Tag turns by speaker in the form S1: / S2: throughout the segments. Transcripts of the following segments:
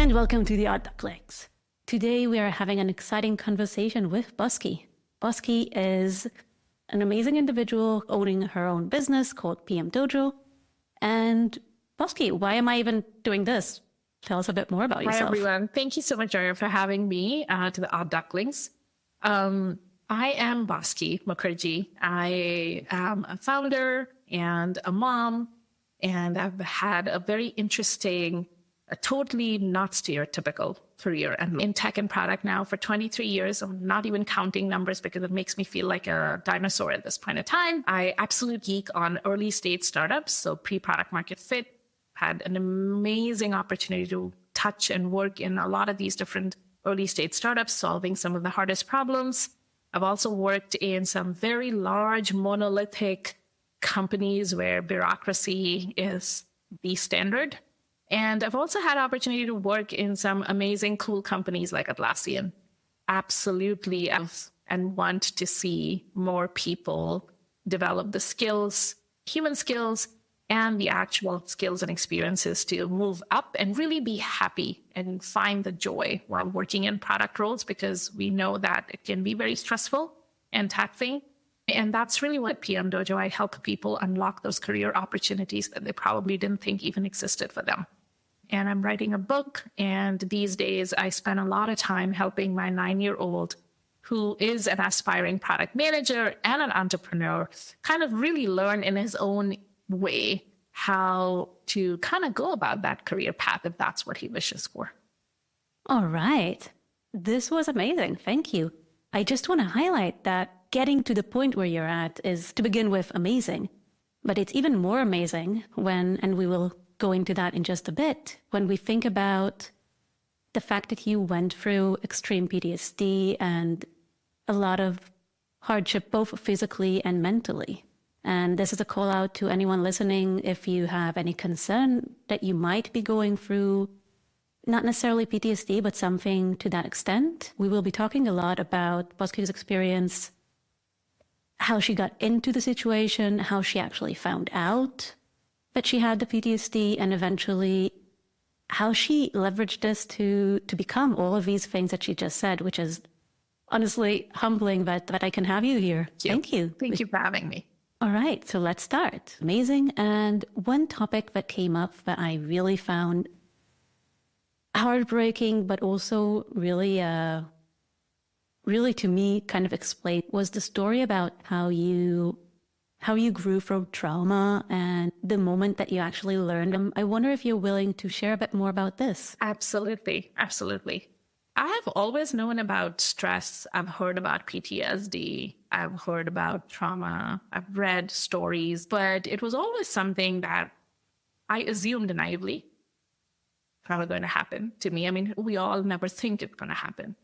S1: And welcome to the Odd Ducklings. Today we are having an exciting conversation with Bosky. Bosky is an amazing individual owning her own business called PM Dojo. And Bosky, why am I even doing this? Tell us a bit more about yourself.
S2: Hi, everyone. Thank you so much, Arya, for having me to the Odd Ducklings. I am Bosky Mukherjee. I am a founder and a mom, and I've had a very interesting, a totally not stereotypical career. I'm in tech and product now for 23 years. I'm not even counting numbers because it makes me feel like a dinosaur at this point in time. I absolutely geek on early stage startups, so pre-product market fit. Had an amazing opportunity to touch and work in a lot of these different early stage startups, solving some of the hardest problems. I've also worked in some very large monolithic companies where bureaucracy is the standard. And I've also had opportunity to work in some amazing, cool companies like Atlassian. Absolutely, and want to see more people develop the skills, human skills, and the actual skills and experiences to move up and really be happy and find the joy while working in product roles, because we know that it can be very stressful and taxing. And that's really what PM Dojo, I help people unlock those career opportunities that they probably didn't think even existed for them. And I'm writing a book, and these days I spend a lot of time helping my 9-year-old, who is an aspiring product manager and an entrepreneur, kind of really learn in his own way how to kind of go about that career path if that's what he wishes for.
S1: All right. This was amazing. Thank you. I just want to highlight that getting to the point where you're at is, to begin with, amazing. But it's even more amazing when, and we will go into that in just a bit, when we think about the fact that you went through extreme PTSD and a lot of hardship, both physically and mentally. And this is a call out to anyone listening. If you have any concern that you might be going through, not necessarily PTSD, but something to that extent, we will be talking a lot about Bosky's experience, how she got into the situation, how she actually found out that she had the PTSD, and eventually how she leveraged this to become all of these things that she just said, which is honestly humbling that I can have you here. Thank you.
S2: Thank you for having me.
S1: All right, so let's start. Amazing. And one topic that came up that I really found heartbreaking, but also really to me kind of explained, was the story about how you grew from trauma and the moment that you actually learned. I wonder if you're willing to share a bit more about this.
S2: Absolutely. I have always known about stress. I've heard about PTSD. I've heard about trauma. I've read stories, but it was always something that I assumed naively probably going to happen to me. I mean, we all never think it's going to happen,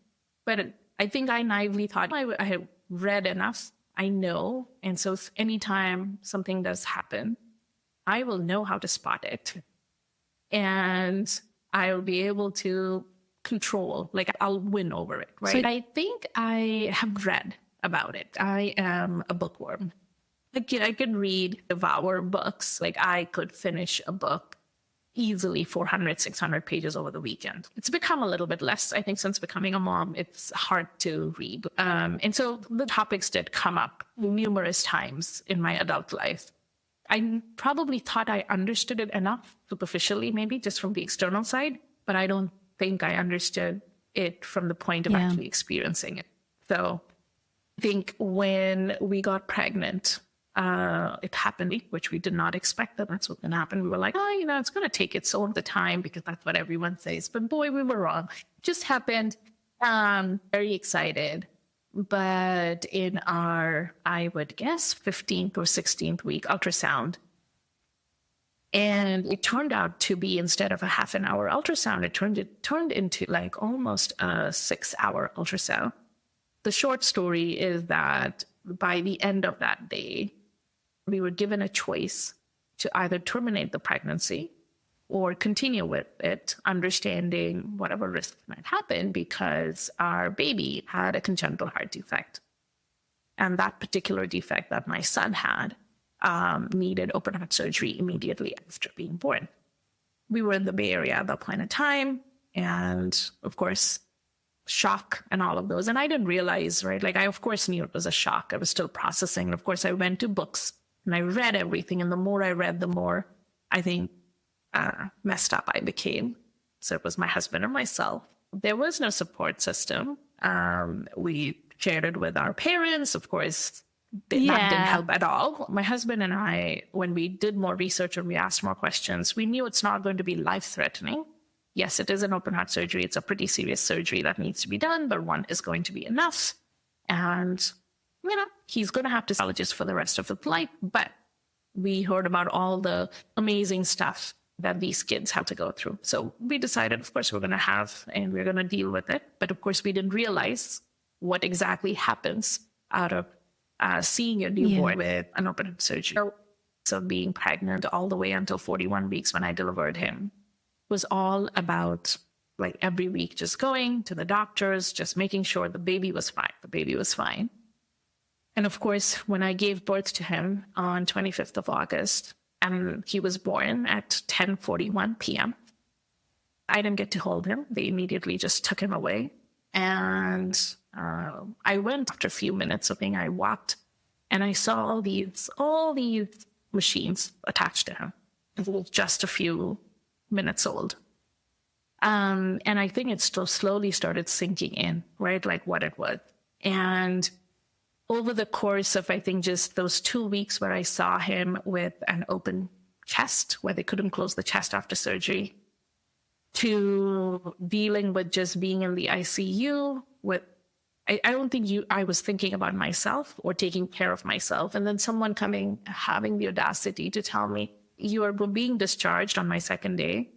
S2: but I think I naively thought I had read enough. I know. And so anytime something does happen, I will know how to spot it. And I'll be able to control, like I'll win over it, right? So I think I have read about it. I am a bookworm. Like, I could read, devour books. Like, I could finish a book easily 400, 600 pages over the weekend. It's become a little bit less, I think, since becoming a mom. It's hard to read. And so the topics did come up numerous times in my adult life. I probably thought I understood it enough, superficially, maybe just from the external side, but I don't think I understood it from the point of actually experiencing it. So I think when we got pregnant, it happened, which we did not expect that that's what's going to happen. We were like, it's going to take its own time because that's what everyone says. But boy, we were wrong. It just happened. Very excited. But in our, I would guess, 15th or 16th week ultrasound, and it turned out to be, instead of a half an hour ultrasound, it turned into like almost a 6-hour ultrasound. The short story is that by the end of that day, we were given a choice to either terminate the pregnancy or continue with it, understanding whatever risk might happen because our baby had a congenital heart defect. And that particular defect that my son had needed open heart surgery immediately after being born. We were in the Bay Area at that point in time, and of course, shock and all of those. And I didn't realize, right? Like I, of course, knew it was a shock. I was still processing. And of course, I went to books and I read everything. And the more I read, the more I think messed up I became. So it was my husband and myself. There was no support system. We shared it with our parents. Of course, that didn't help at all. My husband and I, when we did more research and we asked more questions, we knew it's not going to be life-theraning. Yes, it is an open heart surgery. It's a pretty serious surgery that needs to be done, but one is going to be enough. And, he's going to have to psychologist for the rest of his life. But we heard about all the amazing stuff that these kids have to go through. So we decided, of course, we're going to have, and we're going to deal with it. But of course, we didn't realize what exactly happens out of seeing your newborn with an open heart surgery. So being pregnant all the way until 41 weeks when I delivered him was all about like every week just going to the doctors, just making sure the baby was fine. The baby was fine. And of course, when I gave birth to him on 25th of August, and he was born at 10:41 p.m., I didn't get to hold him. They immediately just took him away. And I went after a few minutes. I walked and I saw all these machines attached to him. It was just a few minutes old. And I think it still slowly started sinking in, right? Like what it was. And over the course of, I think, just those 2 weeks where I saw him with an open chest, where they couldn't close the chest after surgery, to dealing with just being in the ICU with, I don't think I was thinking about myself or taking care of myself. And then someone having the audacity to tell me, you are being discharged on my second day.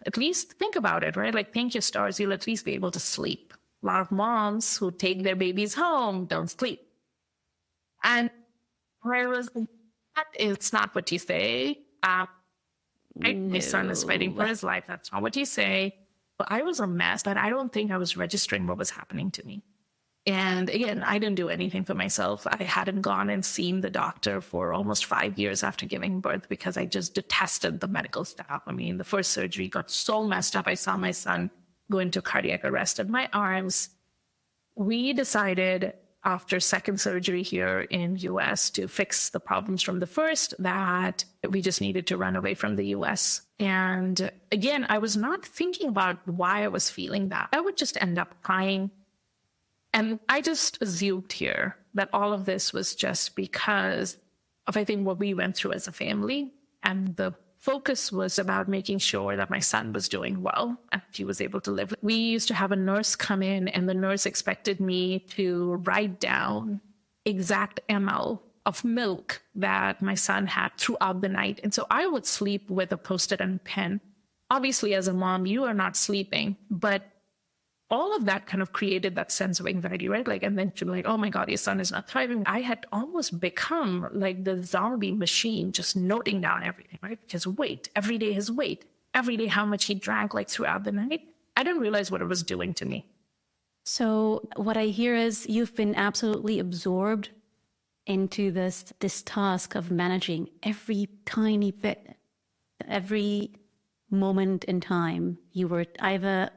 S2: At least think about it, right? Like, thank your stars, you'll at least be able to sleep. A lot of moms who take their babies home don't sleep. And I was like, it's not what you say. My son is fighting for his life. That's not what you say. But I was a mess, but I don't think I was registering what was happening to me. And again, I didn't do anything for myself. I hadn't gone and seen the doctor for almost 5 years after giving birth because I just detested the medical staff. The first surgery got so messed up. I saw my son go into cardiac arrest in my arms. We decided after second surgery here in US to fix the problems from the first that we just needed to run away from the US. And again, I was not thinking about why I was feeling that. I would just end up crying. And I just assumed here that all of this was just because of, I think, what we went through as a family. And the focus was about making sure that my son was doing well and he was able to live. We used to have a nurse come in, and the nurse expected me to write down exact ml of milk that my son had throughout the night. And so I would sleep with a Post-it and pen. Obviously, as a mom, you are not sleeping, but all of that kind of created that sense of anxiety, right? Like, and then you're like, oh my God, your son is not thriving. I had almost become like the zombie machine, just noting down everything, right? His weight, every day his weight, every day how much he drank like throughout the night. I didn't realize what it was doing to me.
S1: So what I hear is you've been absolutely absorbed into this task of managing every tiny bit, every moment in time. You were either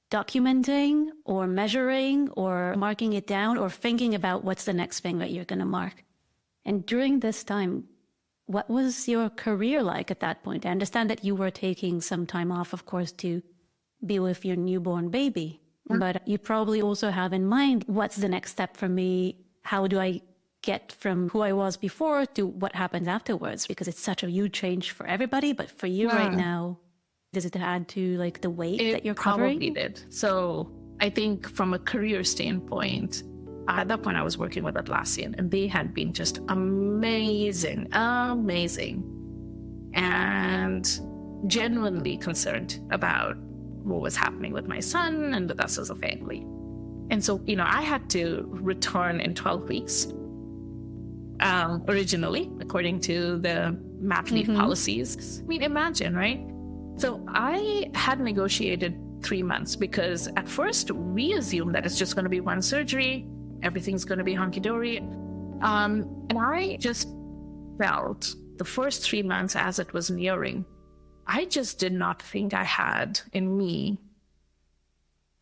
S1: documenting or measuring or marking it down or thinking about what's the next thing that you're going to mark. And during this time, what was your career like at that point? I understand that you were taking some time off, of course, to be with your newborn baby, but you probably also have in mind, what's the next step for me? How do I get from who I was before to what happens afterwards? Because it's such a huge change for everybody, but for you right now, does it add to like the weight that you're covering?
S2: It probably did. So I think from a career standpoint, at that point I was working with Atlassian, and they had been just amazing, and genuinely concerned about what was happening with my son and with us as a family. And so, I had to return in 12 weeks, originally, according to the mat leave policies. Imagine, right? So I had negotiated 3 months because at first we assumed that it's just going to be one surgery, everything's going to be hunky-dory. And I just felt the first 3 months as it was nearing, I just did not think I had in me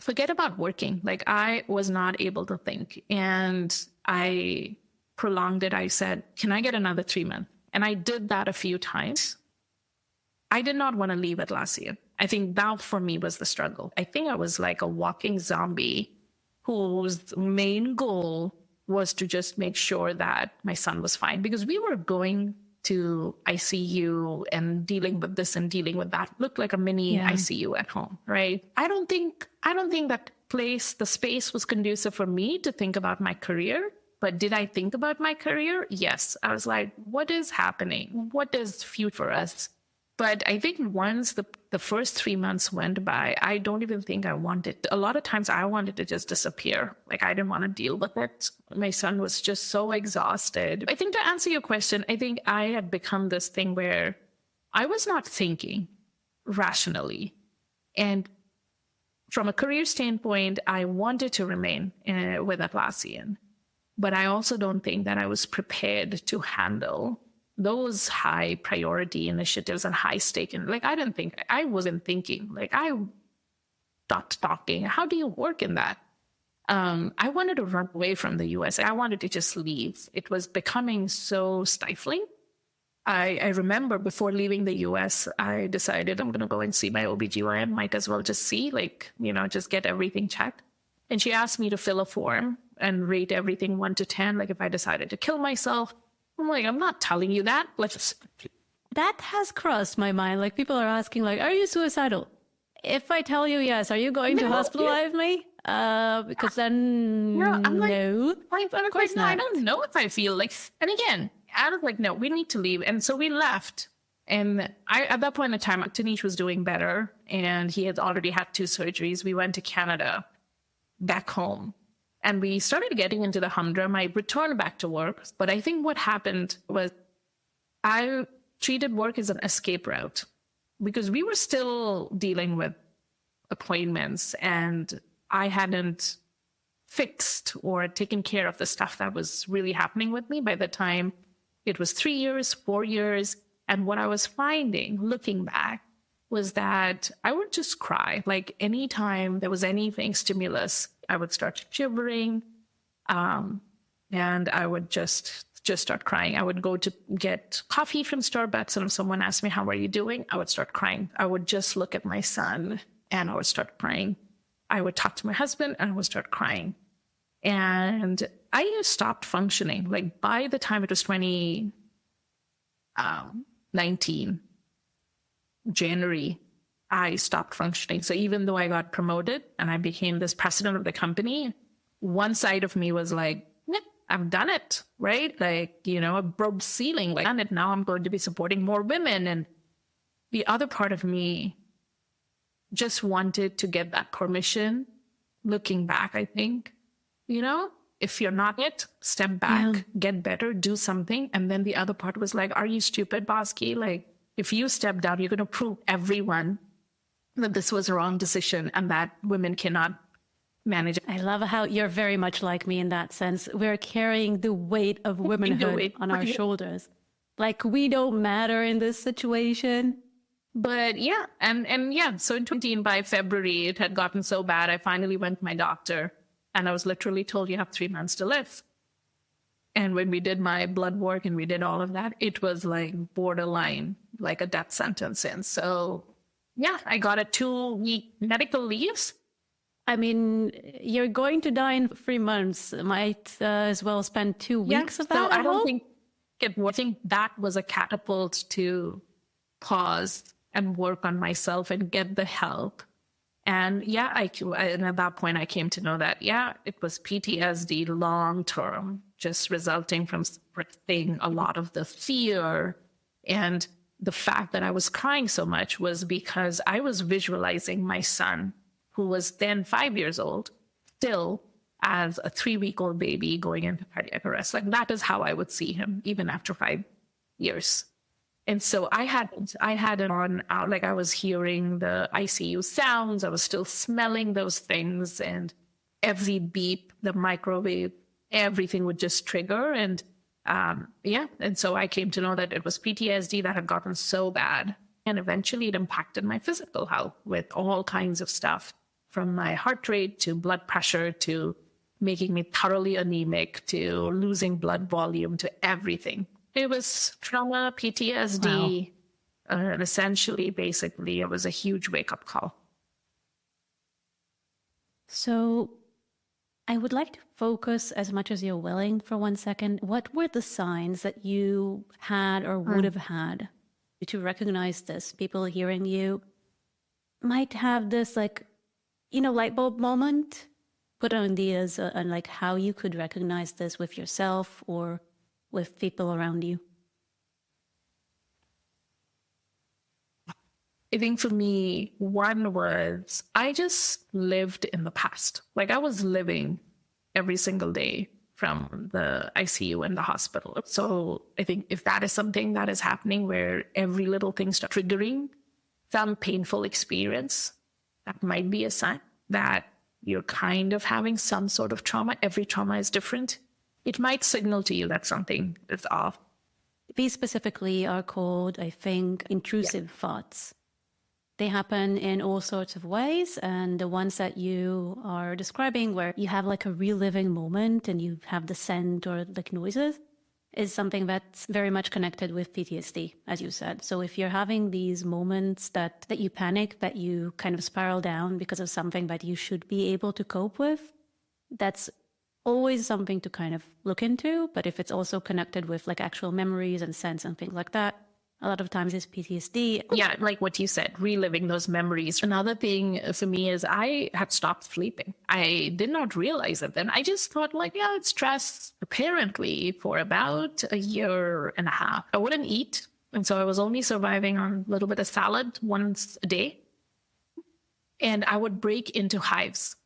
S2: forget about working. Like I was not able to think, and I prolonged it. I said, can I get another 3 months? And I did that a few times. I did not want to leave Atlassian. I think that for me was the struggle. I think I was like a walking zombie whose main goal was to just make sure that my son was fine, because we were going to ICU and dealing with this and dealing with that. It looked like a mini ICU at home, right? I don't think that the space was conducive for me to think about my career. But did I think about my career? Yes. I was like, what is happening? What is future for us? But I think once the first 3 months went by, I don't even think I wanted. A lot of times I wanted to just disappear. Like I didn't want to deal with it. My son was just so exhausted. I think to answer your question, I think I had become this thing where I was not thinking rationally. And from a career standpoint, I wanted to remain with Atlassian. But I also don't think that I was prepared to handle those high priority initiatives and high stake. And like, I wasn't thinking, like I stopped talking. How do you work in that? I wanted to run away from the US. I wanted to just leave. It was becoming so stifling. I remember before leaving the US, I decided I'm going to go and see my OBGYN. Might as well just see, just get everything checked. And she asked me to fill a form and rate everything 1 to 10. Like if I decided to kill myself, I'm like, I'm not telling you that.
S1: That has crossed my mind. Like people are asking, like, are you suicidal? If I tell you yes, are you going to hospitalize me? Because then
S2: I'm like,
S1: no.
S2: Of course not. I don't know if I feel like. And again, I was like, no, we need to leave. And so we left. And at that point in time, Tanish was doing better, and he had already had 2 surgeries. We went to Canada, back home. And we started getting into the humdrum. I returned back to work. But I think what happened was I treated work as an escape route, because we were still dealing with appointments, and I hadn't fixed or taken care of the stuff that was really happening with me by the time it was 3 years, 4 years. And what I was finding, looking back, was that I would just cry. Like anytime there was anything stimulus, I would start shivering, and I would just start crying. I would go to get coffee from Starbucks, and if someone asked me, how are you doing? I would start crying. I would just look at my son, and I would start crying. I would talk to my husband, and I would start crying. And I stopped functioning. Like by the time it was 2019, January, I stopped functioning. So even though I got promoted and I became this president of the company, one side of me was like, yeah, I've done it, right? Like, I broke the ceiling, like, I've done it. Now I'm going to be supporting more women. And the other part of me just wanted to get that permission. Looking back, I think, if you're not it, step back, get better, do something. And then the other part was like, are you stupid, Bosky? Like, if you step down, you're going to prove everyone that this was a wrong decision and that women cannot manage.
S1: I love how you're very much like me in that sense. We're carrying the weight of womanhood on our shoulders. Like we don't matter in this situation.
S2: But yeah, and so in 2019, by February, it had gotten so bad. I finally went to my doctor, and I was literally told you have 3 months to live. And when we did my blood work and we did all of that, it was like borderline, like a death sentence. And so, yeah, I got a 2-week medical leave.
S1: I mean, you're going to die in 3 months. Might as well spend 2 weeks of that.
S2: So I don't think I think that was a catapult to pause and work on myself and get the help. And yeah, and at that point, I came to know that, it was PTSD long-term, just resulting from suppressing a lot of the fear. And the fact that I was crying so much was because I was visualizing my son, who was then 5 years old, still as a 3-week-old baby going into cardiac arrest. Like that is how I would see him, even after 5 years. And so I had it on out, like I was hearing the ICU sounds. I was still smelling those things, and every beep, the microwave, everything would just trigger. And and so I came to know that it was PTSD that had gotten so bad. And eventually it impacted my physical health with all kinds of stuff from my heart rate to blood pressure to making me thoroughly anemic to losing blood volume to everything. It was trauma, PTSD, and essentially, basically, it was a huge wake-up call.
S1: So I would like to focus as much as you're willing for 1 second. What were the signs that you had or would have had to recognize this? People hearing you might have this light bulb moment. Put ideas on like how you could recognize this with yourself or with people around you.
S2: I think for me, one was I just lived in the past. Like I was living every single day from the ICU and the hospital. So I think if that is something that is happening where every little thing starts triggering some painful experience, that might be a sign that you're kind of having some sort of trauma. Every trauma is different. It might signal to you that something is off.
S1: These specifically are called, I think, intrusive thoughts. They happen in all sorts of ways. And the ones that you are describing where you have like a reliving moment and you have the scent or like noises is something that's very much connected with PTSD, as you said. So if you're having these moments that you panic, that you kind of spiral down because of something that you should be able to cope with, that's always something to kind of look into. But if it's also connected with like actual memories and sense and things like that, a lot of times it's PTSD.
S2: Yeah, like what you said, reliving those memories. Another thing for me is I had stopped sleeping. I did not realize it then. I just thought like, yeah, it's stress. Apparently for about a year and a half, I wouldn't eat. And so I was only surviving on a little bit of salad once a day. And I would break into hives.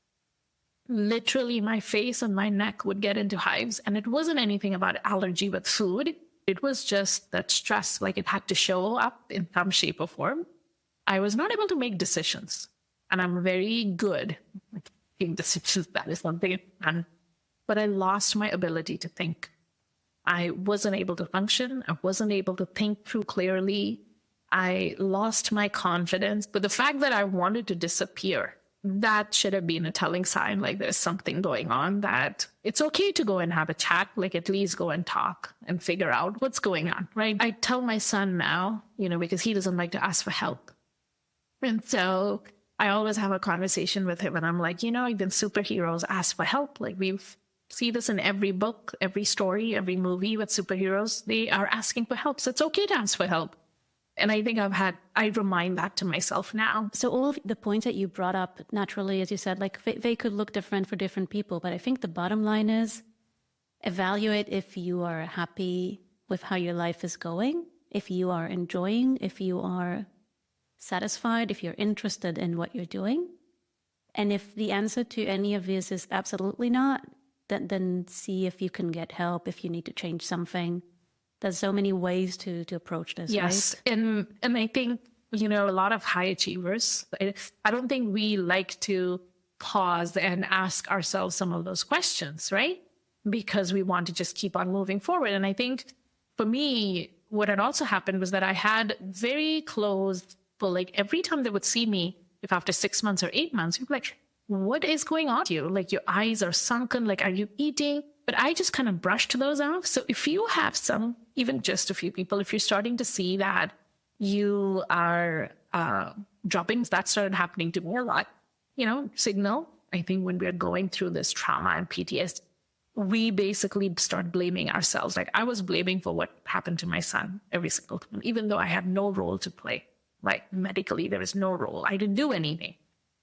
S2: Literally my face and my neck would get into hives. And it wasn't anything about allergy with food. It was just that stress, like it had to show up in some shape or form. I was not able to make decisions. And I'm very good at making decisions. That is something I've done. But I lost my ability to think. I wasn't able to function. I wasn't able to think through clearly. I lost my confidence. But the fact that I wanted to disappear, that should have been a telling sign, like there's something going on, that it's okay to go and have a chat, like at least go and talk and figure out what's going on, right? I tell my son now, because he doesn't like to ask for help. And so I always have a conversation with him and I'm like, even superheroes ask for help. Like we've see this in every book, every story, every movie with superheroes. They are asking for help. So it's okay to ask for help. And I think I remind that to myself now.
S1: So all of the points that you brought up, naturally, as you said, like they could look different for different people. But I think the bottom line is evaluate if you are happy with how your life is going, if you are enjoying, if you are satisfied, if you're interested in what you're doing. And if the answer to any of this is absolutely not, then see if you can get help, if you need to change something. There's so many ways to approach this,
S2: yes,
S1: right?
S2: And I think, a lot of high achievers, I don't think we like to pause and ask ourselves some of those questions, right? Because we want to just keep on moving forward. And I think for me, what had also happened was that I had very close people, like every time they would see me, if after 6 months or 8 months, you'd be like, what is going on to you? Like your eyes are sunken, like, are you eating? But I just kind of brushed those off. So if you have some, even just a few people, if you're starting to see that you are dropping, that started happening to me a lot, signal. I think when we're going through this trauma and PTSD, we basically start blaming ourselves. Like I was blaming for what happened to my son every single time, even though I had no role to play. Like medically, there is no role. I didn't do anything.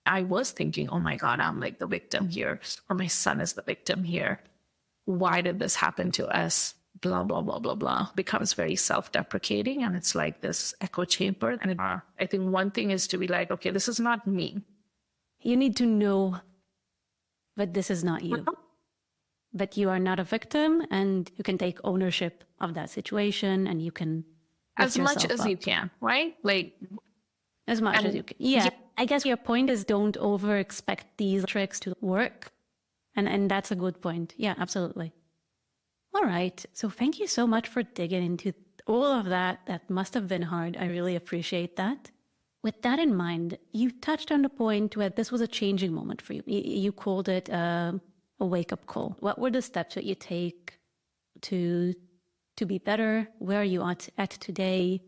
S2: I was thinking, oh my God, I'm like the victim here, or my son is the victim here. Why did this happen to us? Blah, blah, blah, blah, blah. Becomes very self-deprecating. And it's like this echo chamber. And I think one thing is to be like, okay, this is not me.
S1: You need to know that this is not you. That you are not a victim and you can take ownership of that situation and you can
S2: as much as you can, right? Like
S1: as much as you can. Yeah. I guess your point is don't over expect these tricks to work. And that's a good point. Yeah, absolutely. All right. So thank you so much for digging into all of that. That must have been hard. I really appreciate that. With that in mind, you touched on the point where this was a changing moment for you. You called it a wake-up call. What were the steps that you take to be better? Where are you at today?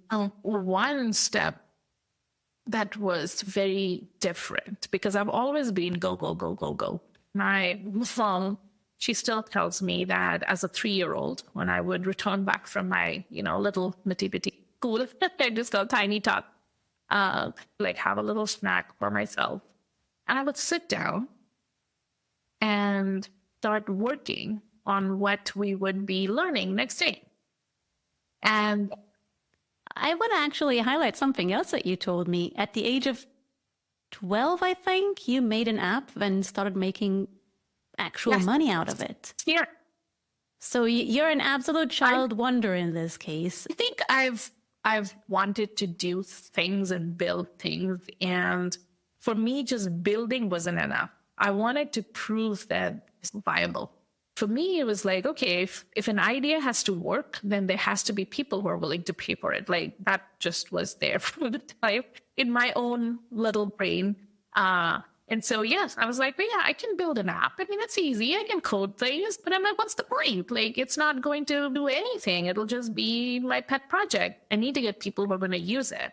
S2: One step that was very different, because I've always been go, go, go, go, go. My mom, she still tells me that as a 3-year-old, when I would return back from my, little nitty-bitty school, I just got tiny tot, like have a little snack for myself. And I would sit down and start working on what we would be learning next day. And
S1: I want to actually highlight something else that you told me. At the age of 12, I think, you made an app and started making actual money out of it.
S2: Yeah.
S1: So you're an absolute child wonder in this case.
S2: I think I've wanted to do things and build things. And for me, just building wasn't enough. I wanted to prove that it's viable. For me, it was like, okay, if an idea has to work, then there has to be people who are willing to pay for it. Like that just was there from the time in my own little brain. And so, yes, I was like, well, yeah, I can build an app. I mean, it's easy. I can code things, but I'm like, what's the point? Like, it's not going to do anything. It'll just be my pet project. I need to get people who are going to use it.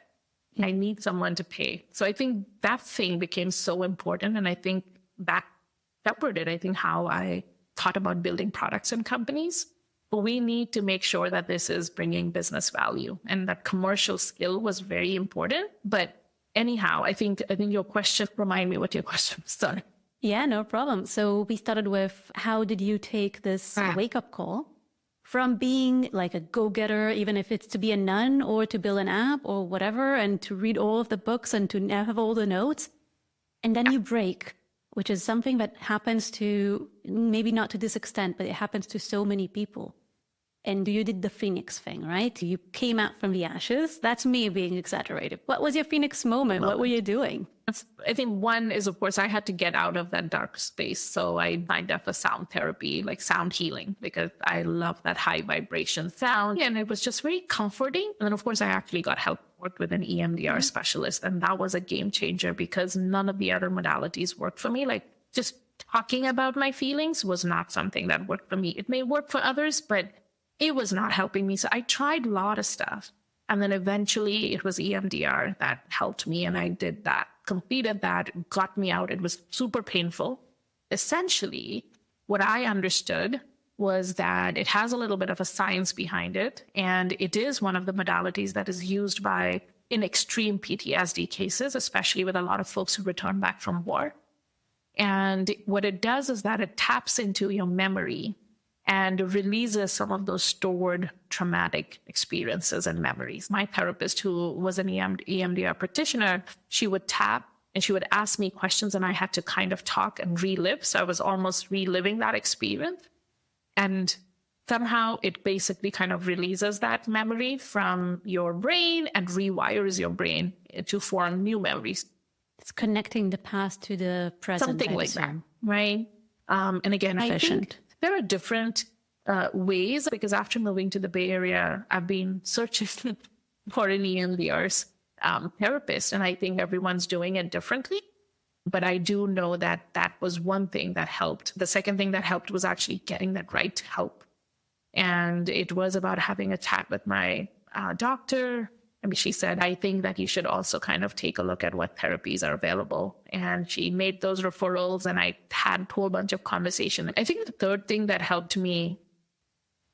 S2: I need someone to pay. So I think that thing became so important. And I think that shepherded, I think, how I thought about building products and companies. But we need to make sure that this is bringing business value, and that commercial skill was very important. But anyhow, I think your question, remind me what your question was. Sorry.
S1: Yeah, no problem. So we started with, how did you take this wake-up call from being like a go-getter, even if it's to be a nun or to build an app or whatever, and to read all of the books and to have all the notes, and then you break, which is something that happens to, maybe not to this extent, but it happens to so many people. And you did the Phoenix thing, right? You came out from the ashes. That's me being exaggerated. What was your Phoenix moment? What were you doing?
S2: I think one is, of course, I had to get out of that dark space. So I signed up for sound therapy, like sound healing, because I love that high vibration sound. And it was just very comforting. And then, of course, I actually got help, worked with an EMDR specialist. And that was a game changer, because none of the other modalities worked for me. Like just talking about my feelings was not something that worked for me. It may work for others, but it was not helping me. So I tried a lot of stuff. And then eventually it was EMDR that helped me. And I did that, completed that, got me out. It was super painful. Essentially, what I understood was that it has a little bit of a science behind it. And it is one of the modalities that is used in extreme PTSD cases, especially with a lot of folks who return back from war. And what it does is that it taps into your memory and releases some of those stored traumatic experiences and memories. My therapist, who was an EMDR practitioner, she would tap and she would ask me questions, and I had to kind of talk and relive. So I was almost reliving that experience. And somehow it basically kind of releases that memory from your brain and rewires your brain to form new memories.
S1: It's connecting the past to the present.
S2: Something like that, right? And again, I think there are different ways, because after moving to the Bay Area, I've been searching for an EMDR's therapist, and I think everyone's doing it differently. But I do know that that was one thing that helped. The second thing that helped was actually getting that right help. And it was about having a chat with my doctor. I mean, she said, I think that you should also kind of take a look at what therapies are available. And she made those referrals, and I had a whole bunch of conversation. I think the third thing that helped me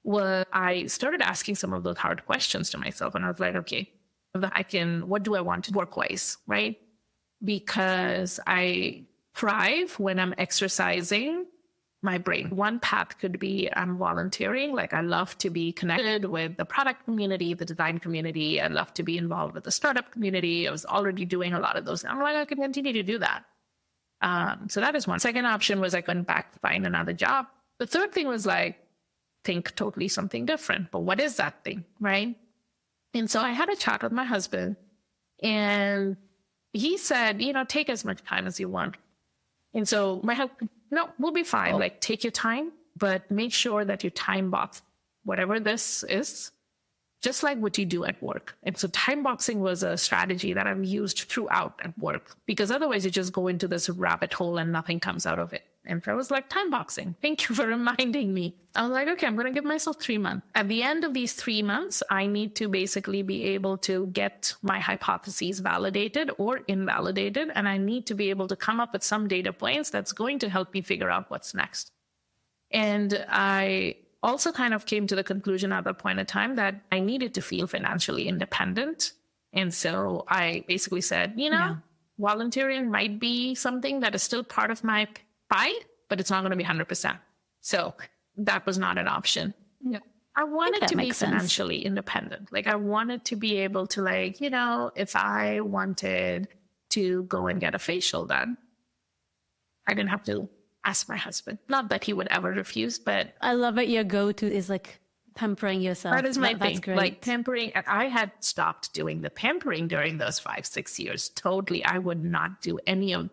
S2: was I started asking some of those hard questions to myself. And I was like, okay, what do I want to work-wise, right? Because I thrive when I'm exercising my brain. One path could be I'm volunteering. Like I love to be connected with the product community, the design community. I love to be involved with the startup community. I was already doing a lot of those. I'm like, I can continue to do that. So that is one. Second option was I couldn't find another job. The third thing was like, think totally something different. But what is that thing, right? And so I had a chat with my husband, and he said, take as much time as you want. And so my husband, no, we'll be fine. Like, take your time, but make sure that you time box whatever this is just like what you do at work. And so time boxing was a strategy that I've used throughout at work, because otherwise you just go into this rabbit hole and nothing comes out of it. And I was like, time boxing. Thank you for reminding me. I was like, okay, I'm going to give myself 3 months. At the end of these 3 months, I need to basically be able to get my hypotheses validated or invalidated. And I need to be able to come up with some data points that's going to help me figure out what's next. And I also kind of came to the conclusion at that point in time that I needed to feel financially independent. And so I basically said, volunteering might be something that is still part of my pie, but it's not going to be 100%. So that was not an option.
S1: Yeah.
S2: I wanted to be
S1: sense.
S2: financially independent. Like I wanted to be able to if I wanted to go and get a facial done, I didn't have to ask my husband. Not that he would ever refuse, but
S1: I love it. Your go-to is like pampering yourself.
S2: that is my
S1: That's
S2: thing.
S1: great.
S2: Like pampering. And I had stopped doing the pampering during those 5-6 years. Totally. I would not do any of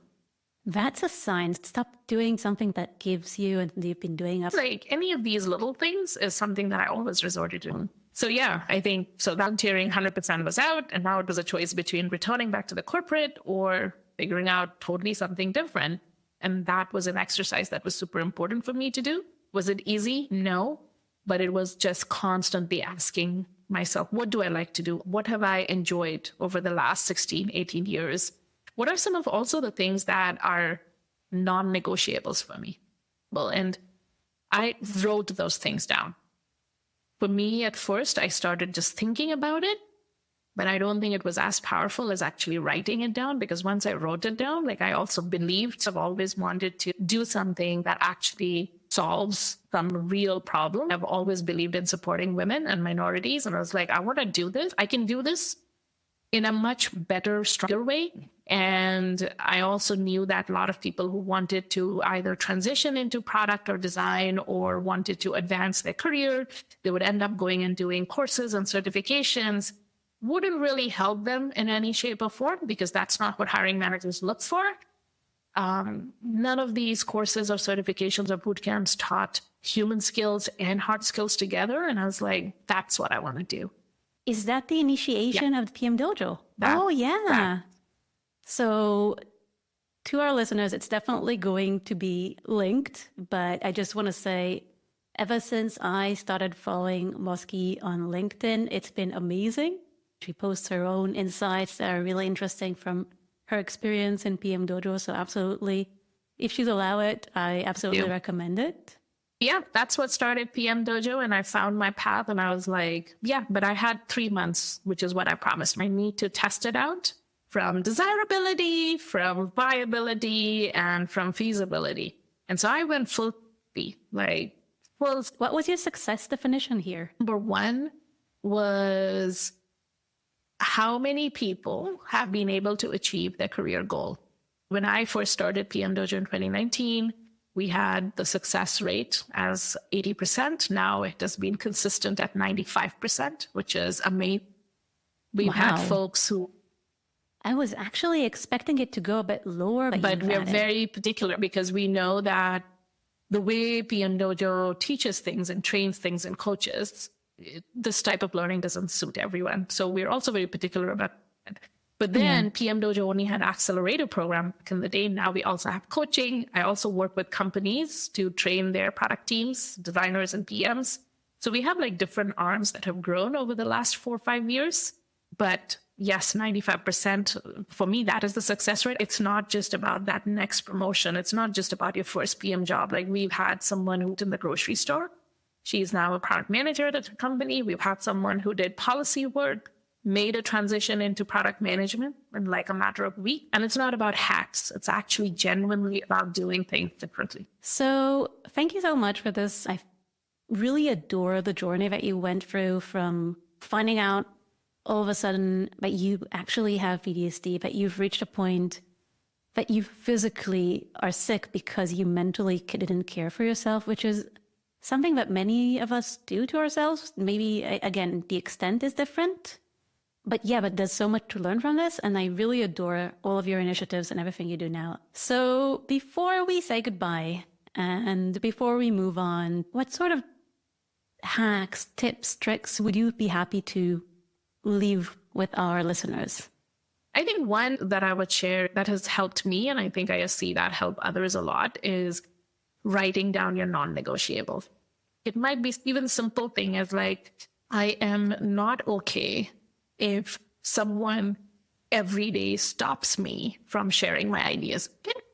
S1: That's a sign. Stop doing something that gives you and you've been doing up.
S2: like any of these little things is something that I always resorted to. So yeah, I think so. Volunteering 100% was out, and now it was a choice between returning back to the corporate or figuring out totally something different. And that was an exercise that was super important for me to do. Was it easy? No, but it was just constantly asking myself, what do I like to do? What have I enjoyed over the last 16, 18 years? What are some of also the things that are non-negotiables for me? Well, and I wrote those things down. For me, at first, I started just thinking about it, but I don't think it was as powerful as actually writing it down, because once I wrote it down, like I also believed, I've always wanted to do something that actually solves some real problem. I've always believed in supporting women and minorities. And I was like, I want to do this. I can do this in a much better, stronger way. And I also knew that a lot of people who wanted to either transition into product or design or wanted to advance their career, they would end up going and doing courses and certifications, wouldn't really help them in any shape or form, because that's not what hiring managers look for. None of these courses or certifications or boot camps taught human skills and hard skills together. And I was like, that's what I want to do.
S1: Is that the initiation of the PM Dojo?
S2: That.
S1: Yeah. So to our listeners, it's definitely going to be linked, but I just want to say, ever since I started following Bosky on LinkedIn, it's been amazing. She posts her own insights that are really interesting from her experience in PM Dojo. So absolutely, if she'd allow it, I absolutely recommend it.
S2: Yeah, that's what started PM Dojo. And I found my path and I was like, yeah, but I had 3 months, which is what I promised. I need to test it out from desirability, from viability, and from feasibility. And so I went full,
S1: What was your success definition here?
S2: Number one was how many people have been able to achieve their career goal. When I first started PM Dojo in 2019, we had the success rate as 80%. Now it has been consistent at 95%, which is amazing. We've had folks who...
S1: I was actually expecting it to go a bit lower.
S2: But we're very particular because we know that the way PM Dojo teaches things and trains things and coaches, this type of learning doesn't suit everyone. So we're also very particular about it. But then PM Dojo only had accelerator program back in the day. Now we also have coaching. I also work with companies to train their product teams, designers and PMs. So we have like different arms that have grown over the last 4 or 5 years. But yes, 95% for me, that is the success rate. It's not just about that next promotion. It's not just about your first PM job. Like we've had someone who's in the grocery store. She's now a product manager at a company. We've had someone who did policy work, made a transition into product management in like a matter of weeks. And it's not about hacks. It's actually genuinely about doing things differently.
S1: So thank you so much for this. I really adore the journey that you went through from finding out all of a sudden that you actually have PTSD, that you've reached a point that you physically are sick because you mentally didn't care for yourself, which is something that many of us do to ourselves. Maybe, again, the extent is different. But yeah, but there's so much to learn from this. And I really adore all of your initiatives and everything you do now. So before we say goodbye and before we move on, what sort of hacks, tips, tricks would you be happy to leave with our listeners?
S2: I think one that I would share that has helped me, and I think I see that help others a lot, is writing down your non-negotiables. It might be even simple thing as like, I am not okay if someone every day stops me from sharing my ideas.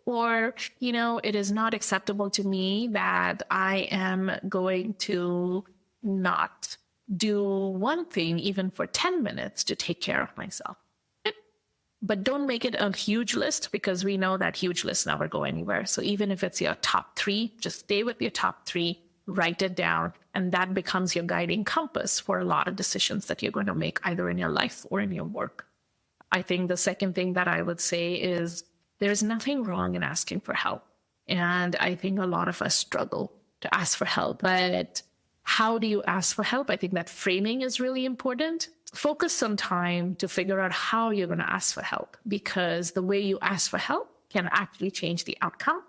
S2: Or, it is not acceptable to me that I am going to not do one thing even for 10 minutes to take care of myself. But don't make it a huge list, because we know that huge lists never go anywhere. So even if it's your top 3, just stay with your top 3, write it down, and that becomes your guiding compass for a lot of decisions that you're going to make either in your life or in your work. I think the second thing that I would say is there's nothing wrong in asking for help. And I think a lot of us struggle to ask for help. But how do you ask for help? I think that framing is really important. Focus some time to figure out how you're going to ask for help, because the way you ask for help can actually change the outcome.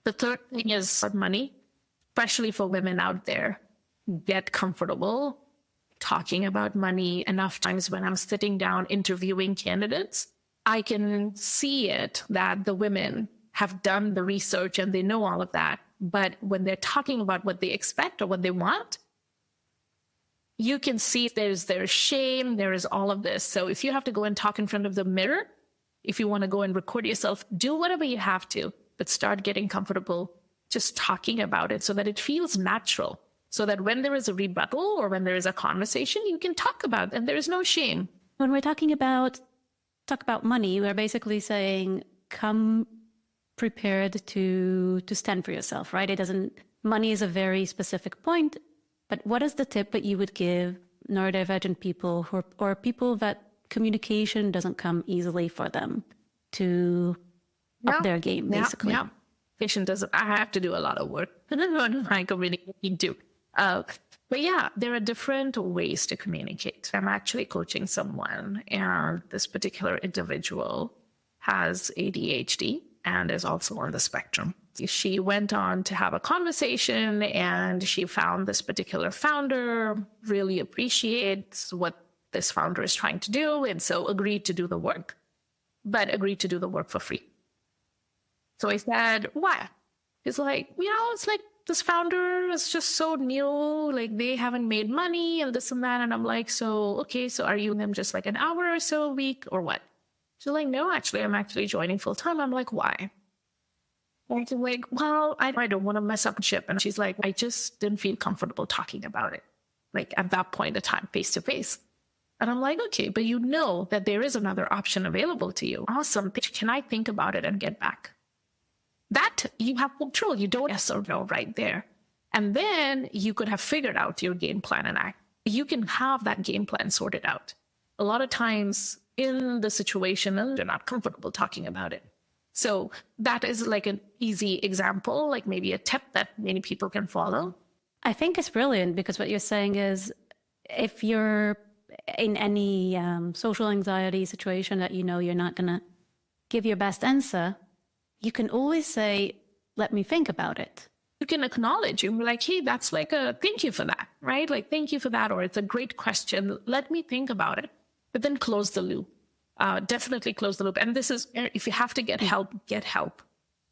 S2: The third thing is money, especially for women out there. Get comfortable talking about money. Enough times when I'm sitting down interviewing candidates, I can see it that the women have done the research and they know all of that. But when they're talking about what they expect or what they want, you can see there's shame, there is all of this. So if you have to go and talk in front of the mirror, if you want to go and record yourself, do whatever you have to, but start getting comfortable just talking about it so that it feels natural, so that when there is a rebuttal or when there is a conversation, you can talk about it and there is no shame.
S1: When we're talk about money, we're basically saying, come prepared to stand for yourself, right? Money is a very specific point. But what is the tip that you would give neurodivergent people or people that communication doesn't come easily for them to up their game, basically?
S2: Yeah. Communication doesn't. I have to do a lot of work. I communicating too. But yeah, there are different ways to communicate. I'm actually coaching someone, and this particular individual has ADHD and is also on the spectrum. She went on to have a conversation, and she found this particular founder really appreciates what this founder is trying to do, and so agreed to do the work, but agreed to do the work for free. So I said, why? He's like, it's like this founder is just so new, like they haven't made money and this and that. And I'm like, so are you them just like an hour or so a week or what? She's like, no, actually, I'm actually joining full time. I'm like, why? And I'm like, well, I don't want to mess up the ship. And she's like, I just didn't feel comfortable talking about it, like at that point in time, face to face. And I'm like, okay, but you know that there is another option available to you. Awesome. Can I think about it and get back? That you have control. You don't yes or no right there. And then you could have figured out your game plan, and you can have that game plan sorted out. A lot of times in the situation, they're not comfortable talking about it. So that is like an easy example, like maybe a tip that many people can follow.
S1: I think it's brilliant, because what you're saying is, if you're in any social anxiety situation that you're not going to give your best answer, you can always say, let me think about it.
S2: You can acknowledge, you're like, hey, that's like a thank you for that, right? Like, thank you for that, or it's a great question. Let me think about it. But then close the loop. Definitely close the loop. And this is, if you have to get help, get help.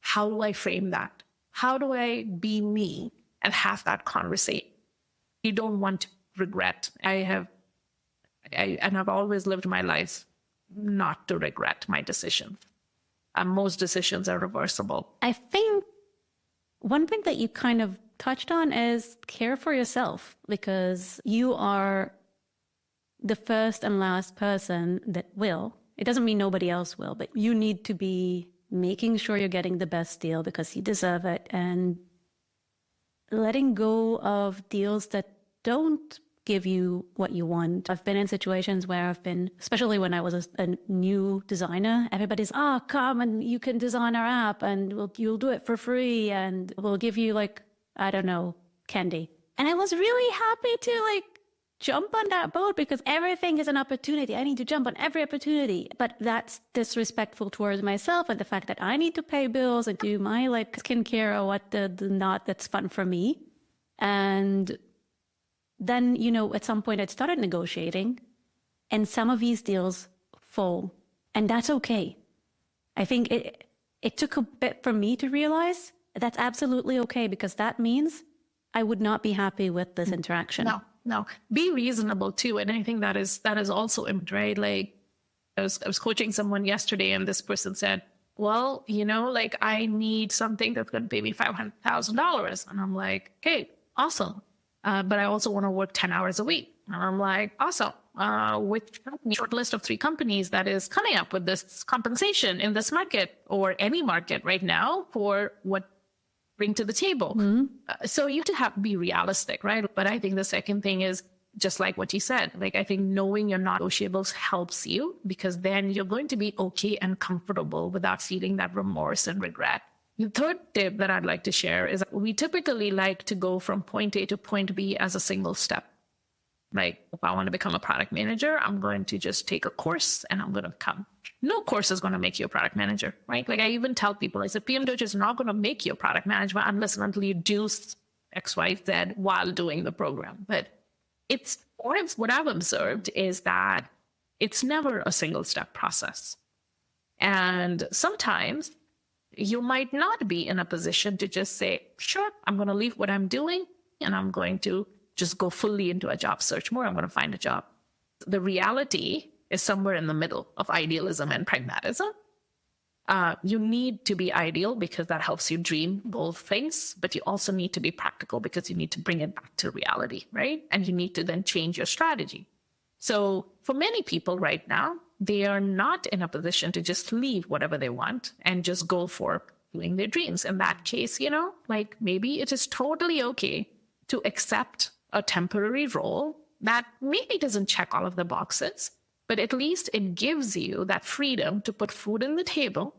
S2: How do I frame that? How do I be me and have that conversation? You don't want to regret. I've always lived my life not to regret my decision. Most decisions are reversible.
S1: I think one thing that you kind of touched on is care for yourself, because you are the first and last person that will. It doesn't mean nobody else will, but you need to be making sure you're getting the best deal because you deserve it, and letting go of deals that don't give you what you want. I've been in situations where especially when I was a new designer, everybody's, come and you can design our app and you'll do it for free and we'll give you candy. And I was really happy to jump on that boat because everything is an opportunity. I need to jump on every opportunity. But that's disrespectful towards myself and the fact that I need to pay bills and do my skincare or what the not that's fun for me. And Then, at some point I started negotiating, and some of these deals fall, and that's okay. I think it took a bit for me to realize that's absolutely okay, because that means I would not be happy with this interaction.
S2: No. Be reasonable too. And I think that is also right. Like I was coaching someone yesterday, and this person said, well, like I need something that's going to pay me $500,000. And I'm like, okay, awesome. But I also want to work 10 hours a week. And I'm like, awesome. Which short list of 3 companies that is coming up with this compensation in this market or any market right now for what bring to the table. So you have to be realistic, right? But I think the second thing is just like what you said. Like, I think knowing your non-negotiables helps you, because then you're going to be okay and comfortable without feeling that remorse and regret. The third tip that I'd like to share is we typically like to go from point A to point B as a single step. Like, if I want to become a product manager, I'm going to just take a course and I'm going to become. No course is going to make you a product manager, right? Like I even tell people, I said, PM Dojo is not going to make you a product manager unless and until you do X, Y, Z while doing the program. But what I've observed is that it's never a single step process. And sometimes you might not be in a position to just say, sure, I'm going to leave what I'm doing and I'm going to just go fully into a job search more. I'm going to find a job. The reality is somewhere in the middle of idealism and pragmatism. You need to be ideal because that helps you dream both things, but you also need to be practical because you need to bring it back to reality, right? And you need to then change your strategy. So for many people right now, they are not in a position to just leave whatever they want and just go for doing their dreams. In that case, like maybe it is totally okay to accept a temporary role that maybe doesn't check all of the boxes, but at least it gives you that freedom to put food on the table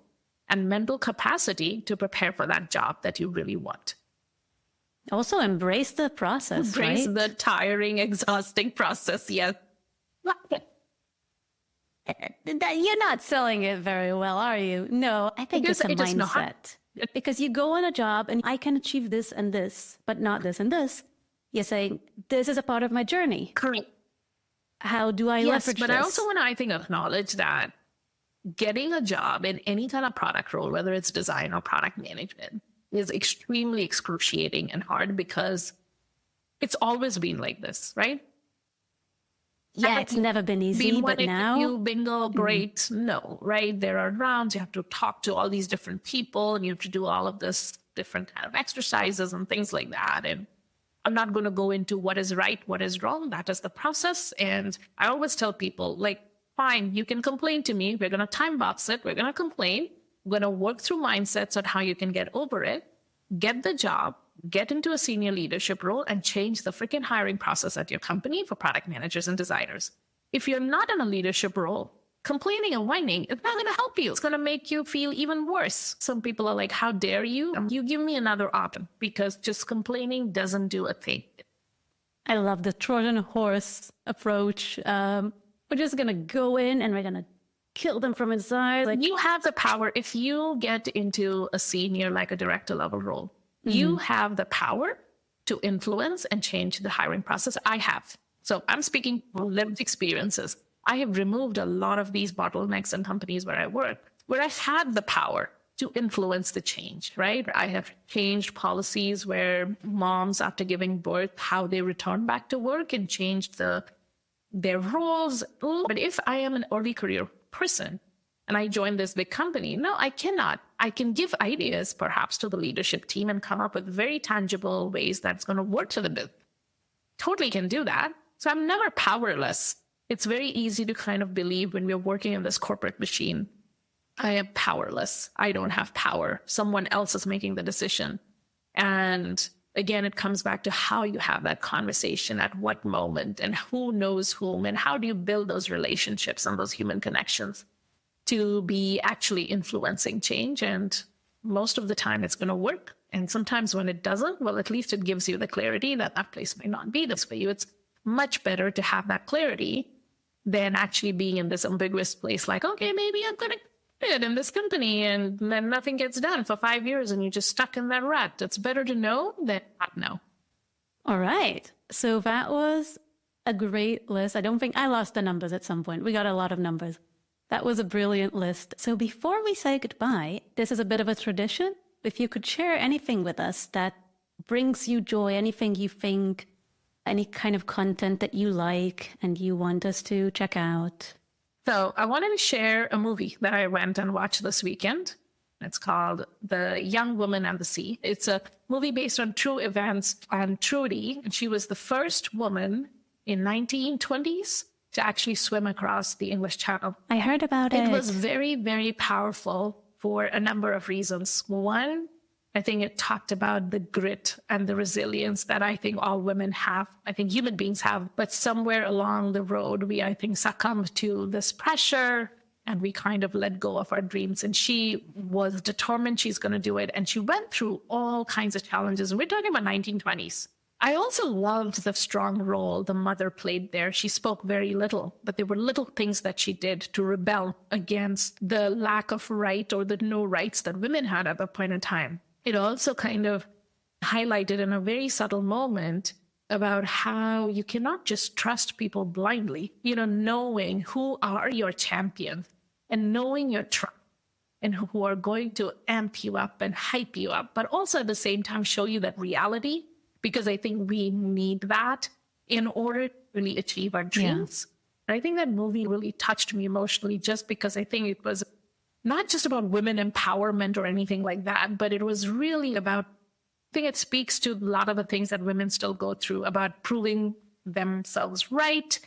S2: and mental capacity to prepare for that job that you really want.
S1: Also embrace the process,
S2: Embrace
S1: right?
S2: the tiring, exhausting process, yes.
S1: You're not selling it very well, are you? No, I think it's a mindset. Because you go on a job and I can achieve this and this, but not this and this. You're saying, this is a part of my journey.
S2: Correct.
S1: How do I leverage this?
S2: But I also want to, acknowledge that getting a job in any kind of product role, whether it's design or product management, is extremely excruciating and hard because it's always been like this, right?
S1: Yeah, it's never been easy, but now...
S2: You bingo, great. No, right? There are rounds. You have to talk to all these different people and you have to do all of this different kind of exercises and things like that. And I'm not going to go into what is right, what is wrong. That is the process. And I always tell people, like, fine, you can complain to me. We're going to time box it. We're going to complain. We're going to work through mindsets on how you can get over it, get the job, get into a senior leadership role, and change the freaking hiring process at your company for product managers and designers. If you're not in a leadership role, complaining and whining is not going to help you. It's going to make you feel even worse. Some people are like, how dare you? You give me another option, because just complaining doesn't do a thing.
S1: I love the Trojan horse approach. We're just going to go in and we're going to kill them from inside.
S2: Like, you have the power. If you get into a senior, like a director level role, you have the power to influence and change the hiring process. I have. So I'm speaking from lived experiences. I have removed a lot of these bottlenecks in companies where I work, where I've had the power to influence the change, right? I have changed policies where moms, after giving birth, how they return back to work, and changed their roles. But if I am an early career person and I join this big company, no, I cannot. I can give ideas perhaps to the leadership team and come up with very tangible ways that's going to work for the business. Totally can do that. So I'm never powerless. It's very easy to kind of believe when we're working in this corporate machine, I am powerless. I don't have power. Someone else is making the decision. And again, it comes back to how you have that conversation, at what moment, and who knows whom, and how do you build those relationships and those human connections to be actually influencing change. And most of the time it's going to work. And sometimes when it doesn't, well, at least it gives you the clarity that that place may not be this for you. It's much better to have that clarity than actually being in this ambiguous place like, okay, maybe I'm going to quit in this company, and then nothing gets done for 5 years and you're just stuck in that rut. It's better to know than not know.
S1: All right. So that was a great list. I don't think I lost the numbers at some point. We got a lot of numbers. That was a brilliant list. So before we say goodbye, this is a bit of a tradition. If you could share anything with us that brings you joy, anything you think, any kind of content that you like and you want us to check out.
S2: So I wanted to share a movie that I went and watched this weekend. It's called The Young Woman and the Sea. It's a movie based on true events, and Trudy, and she was the first woman in 1920s to actually swim across the English Channel.
S1: I heard about it.
S2: It was very, very powerful for a number of reasons. One, I think it talked about the grit and the resilience that I think all women have. I think human beings have, but somewhere along the road, we, I think, succumbed to this pressure and we kind of let go of our dreams. And she was determined she's going to do it. And she went through all kinds of challenges. And we're talking about 1920s. I also loved the strong role the mother played there. She spoke very little, but there were little things that she did to rebel against the lack of right or the no rights that women had at that point in time. It also kind of highlighted in a very subtle moment about how you cannot just trust people blindly, knowing who are your champions and knowing your tribe and who are going to amp you up and hype you up, but also at the same time show you that reality, because I think we need that in order to really achieve our dreams. Yeah. And I think that movie really touched me emotionally just because I think it was not just about women empowerment or anything like that, but it was really about, I think it speaks to a lot of the things that women still go through about proving themselves right,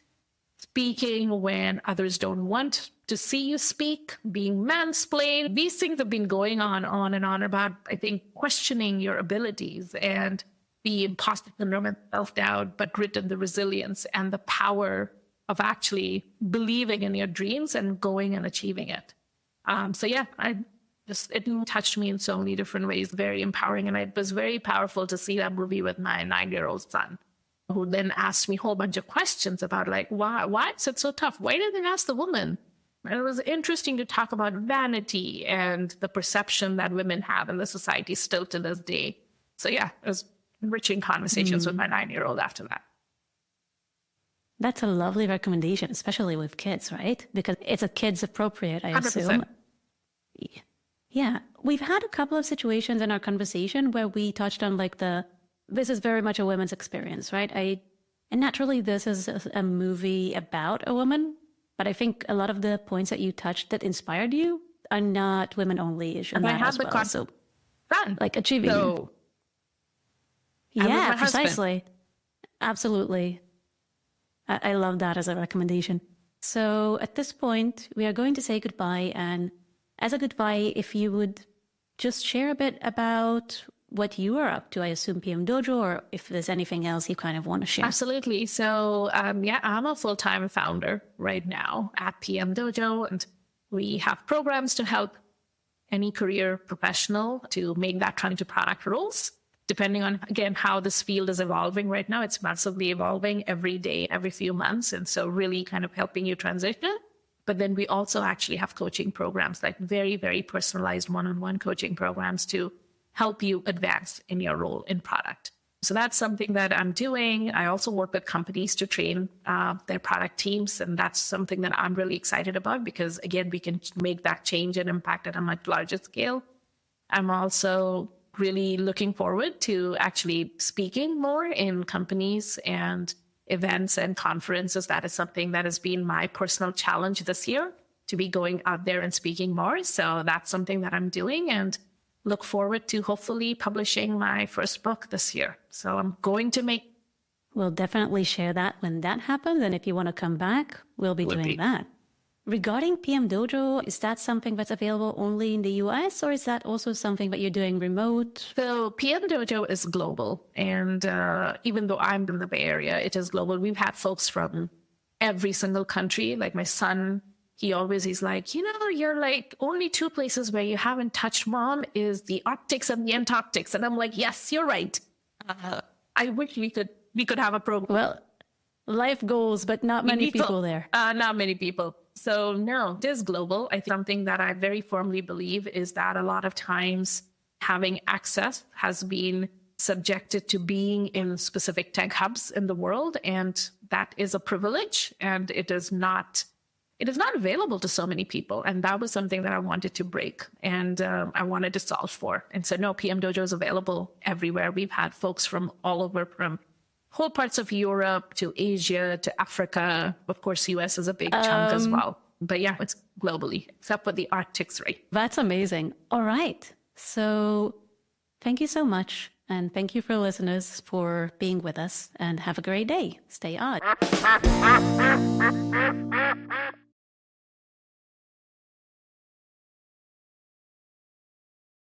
S2: speaking when others don't want to see you speak, being mansplained. These things have been going on and on about, I think, questioning your abilities and the imposter syndrome and self-doubt, but grit and the resilience and the power of actually believing in your dreams and going and achieving it. It touched me in so many different ways, very empowering. And it was very powerful to see that movie with my 9-year-old son, who then asked me a whole bunch of questions about why is it so tough? Why did they ask the woman? And it was interesting to talk about vanity and the perception that women have in the society still to this day. So it was enriching conversations with my 9-year-old after that.
S1: That's a lovely recommendation, especially with kids, right? Because it's a kids appropriate, I
S2: 100%.
S1: assume. Yeah. We've had a couple of situations in our conversation where we touched on this is very much a women's experience, right? And naturally this is a movie about a woman, but I think a lot of the points that you touched that inspired you are not women only ish.
S2: And I have the
S1: so
S2: fun.
S1: Achieving.
S2: So,
S1: yeah, precisely. Absolutely. I love that as a recommendation. So at this point, we are going to say goodbye. And as a goodbye, if you would just share a bit about what you are up to, I assume PM Dojo, or if there's anything else you kind of want to share.
S2: Absolutely. So, I'm a full-time founder right now at PM Dojo, and we have programs to help any career professional to make that turn into product roles. Depending on, again, how this field is evolving right now, it's massively evolving every day, every few months. And so really kind of helping you transition. But then we also actually have coaching programs, like very, very personalized one-on-one coaching programs to help you advance in your role in product. So that's something that I'm doing. I also work with companies to train their product teams. And that's something that I'm really excited about because, again, we can make that change and impact at a much larger scale. I'm also really looking forward to actually speaking more in companies and events and conferences. That is something that has been my personal challenge this year, to be going out there and speaking more. So that's something that I'm doing and look forward to hopefully publishing my first book this year. So I'm going to make...
S1: We'll definitely share that when that happens. And if you want to come back, we'll be doing that. Regarding PM Dojo, is that something that's available only in the US, or is that also something that you're doing remote?
S2: So PM Dojo is global. And even though I'm in the Bay Area, it is global. We've had folks from every single country. Like my son, he's like, you're like only 2 places where you haven't touched, Mom, is the Arctics and the Antarctics. And I'm like, yes, you're right. I wish we could have a program.
S1: Well, life goals, but not many people there.
S2: Not many people. So no, it is global. I think something that I very firmly believe is that a lot of times having access has been subjected to being in specific tech hubs in the world. And that is a privilege, and it is not available to so many people. And that was something that I wanted to break, and I wanted to solve for. And so, no, PM Dojo is available everywhere. We've had folks from all over, from whole parts of Europe to Asia to Africa. Of course, US is a big chunk as well. But yeah, it's globally, except for the Arctics, right?
S1: That's amazing. All right. So thank you so much. And thank you for listeners for being with us, and have a great day. Stay odd.